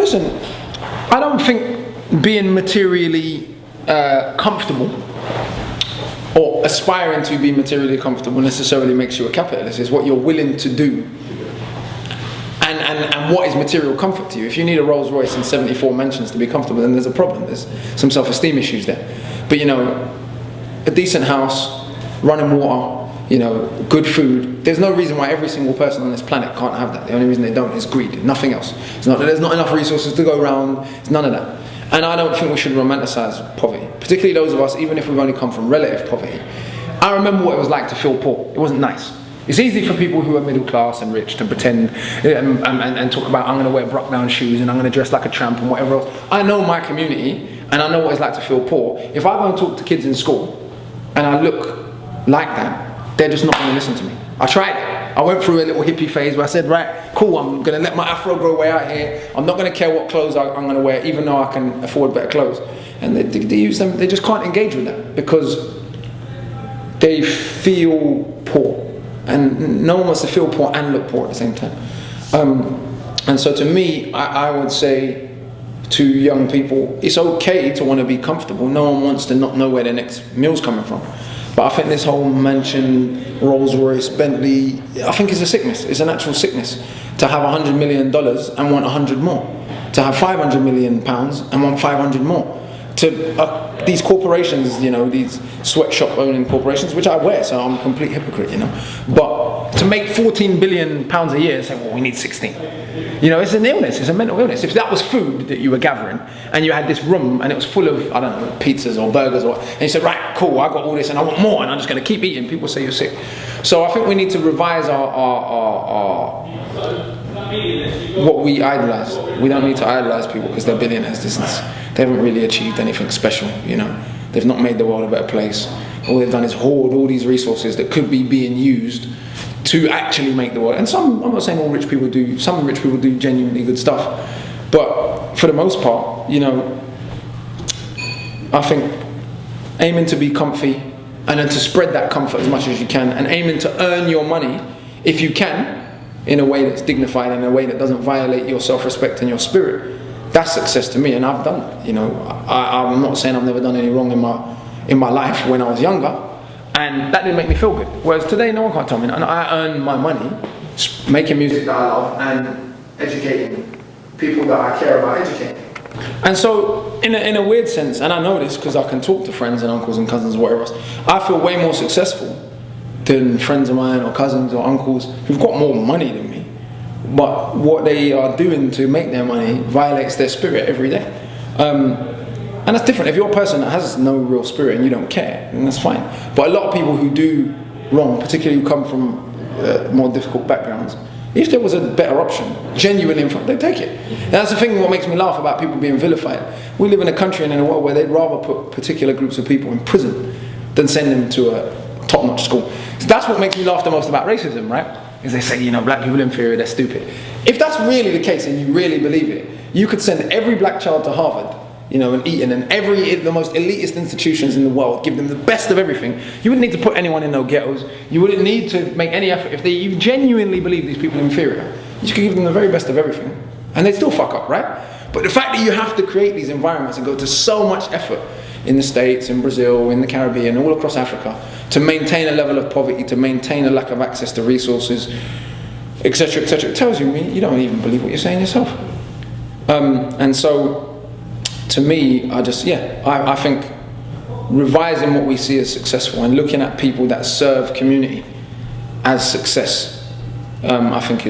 Listen, I don't think being materially comfortable or aspiring to be materially comfortable necessarily makes you a capitalist. It's what you're willing to do and what is material comfort to you. If you need a Rolls Royce and 74 mansions to be comfortable, then there's a problem. There's some self-esteem issues there. But a decent house, running water, good food. There's no reason why every single person on this planet can't have that. The only reason they don't is greed, nothing else. It's not that there's not enough resources to go around, it's none of that. And I don't think we should romanticize poverty, particularly those of us, even if we've only come from relative poverty. I remember what it was like to feel poor. It wasn't nice. It's easy for people who are middle class and rich to pretend and talk about, I'm going to wear broke down shoes and I'm going to dress like a tramp and whatever else. I know my community and I know what it's like to feel poor. If I go and talk to kids in school and I look like that, they're just not going to listen to me. I tried it. I went through a little hippie phase where I said, right, cool, I'm going to let my afro grow way out here. I'm not going to care what clothes I'm going to wear, even though I can afford better clothes. And they use them, they just can't engage with that because they feel poor. And no one wants to feel poor and look poor at the same time. And so to me, I would say to young people, it's okay to want to be comfortable. No one wants to not know where their next meal's coming from. But I think this whole mansion, Rolls Royce, Bentley, I think it's a sickness. It's an actual sickness to have $100 million and want 100 more. To have 500 million pounds and want 500 more. To these corporations, these sweatshop owning corporations, which I wear, so I'm a complete hypocrite, But to make 14 billion pounds a year, say, well, we need 16. It's an illness, it's a mental illness. If that was food that you were gathering, and you had this room, and it was full of, I don't know, pizzas or burgers, and you said, right, cool, I got all this, and I want more, and I'm just going to keep eating, people say you're sick. So I think we need to revise our what we idolize. We don't need to idolize people because they're billionaires. They haven't really achieved anything special, They've not made the world a better place. All they've done is hoard all these resources that could be being used to actually make the world. And I'm not saying all rich people do, some rich people do genuinely good stuff. But for the most part, I think aiming to be comfy and then to spread that comfort as much as you can and aiming to earn your money, if you can, in a way that's dignified, in a way that doesn't violate your self-respect and your spirit, that's success to me, and I've done it. I'm not saying I've never done any wrong in my life when I was younger, and that didn't make me feel good. Whereas today, no one can tell me, and I earn my money making music that I love and educating people that I care about educating. And so, in a weird sense, and I know this because I can talk to friends and uncles and cousins and whatever else, I feel way more successful than friends of mine or cousins or uncles who've got more money than me. But what they are doing to make their money violates their spirit every day. And that's different. If you're a person that has no real spirit and you don't care, then that's fine. But a lot of people who do wrong, particularly who come from more difficult backgrounds, if there was a better option, genuinely in front, they'd take it. And that's the thing what makes me laugh about people being vilified. We live in a country and in a world where they'd rather put particular groups of people in prison than send them to a top-notch school. So that's what makes me laugh the most about racism, right? Is they say, black people are inferior, they're stupid. If that's really the case and you really believe it, you could send every black child to Harvard, and Eton and the most elitist institutions in the world, give them the best of everything. You wouldn't need to put anyone in no ghettos. You wouldn't need to make any effort. If you genuinely believe these people are inferior, you could give them the very best of everything. And they'd still fuck up, right? But the fact that you have to create these environments and go to so much effort in the States, in Brazil, in the Caribbean, all across Africa, to maintain a level of poverty, to maintain a lack of access to resources, etc., etc., it tells you don't even believe what you're saying yourself. And so, to me, I think revising what we see as successful and looking at people that serve community as success, I think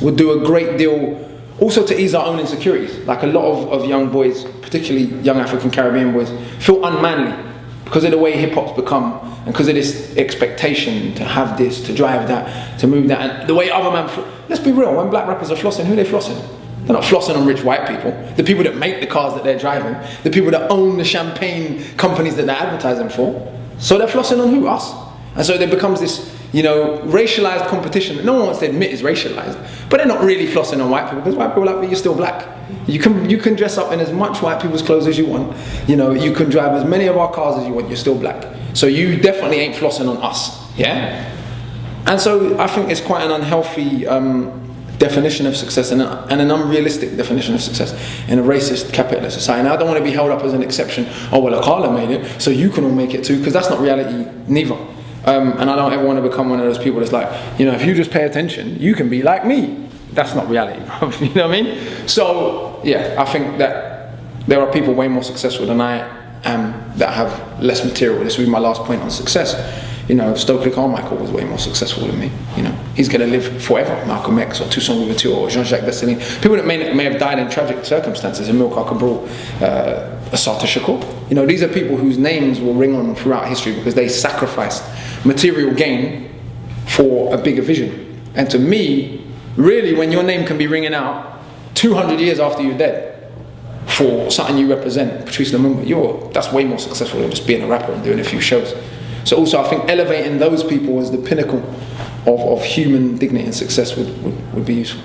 would do a great deal. Also to ease our own insecurities. Like a lot of young boys, particularly young African Caribbean boys, feel unmanly because of the way hip hop's become and because of this expectation to have this, to drive that, to move that, and the way other men. Let's be real. When black rappers are flossing, who are they flossing? They're not flossing on rich white people. The people that make the cars that they're driving, the people that own the champagne companies that they're advertising for. So they're flossing on who? Us. And so there becomes this, racialized competition that no one wants to admit is racialized, but they're not really flossing on white people because white people are like, you're still black. You can dress up in as much white people's clothes as you want. You can drive as many of our cars as you want. You're still black. So you definitely ain't flossing on us. Yeah. And so I think it's quite an unhealthy definition of success and an unrealistic definition of success in a racist capitalist society. And I don't want to be held up as an exception. Oh well, Akala made it, so you can all make it too, because that's not reality neither. And I don't ever want to become one of those people that's like, you know, if you just pay attention, you can be like me. That's not reality, you know what I mean? So yeah, I think that there are people way more successful than I am that have less material. This will be my last point on success. You know, Stokely Carmichael was way more successful than me. You know, he's going to live forever. Malcolm X or Toussaint Louverture or Jean-Jacques Dessalines. People that may have died in tragic circumstances. Amilcar Cabral, Assata Shakur. You know, these are people whose names will ring on throughout history because they sacrificed material gain for a bigger vision. And to me, really, when your name can be ringing out 200 years after you're dead for something you represent, Patrice Lumumba, that's way more successful than just being a rapper and doing a few shows. So also I think elevating those people as the pinnacle of human dignity and success would be useful.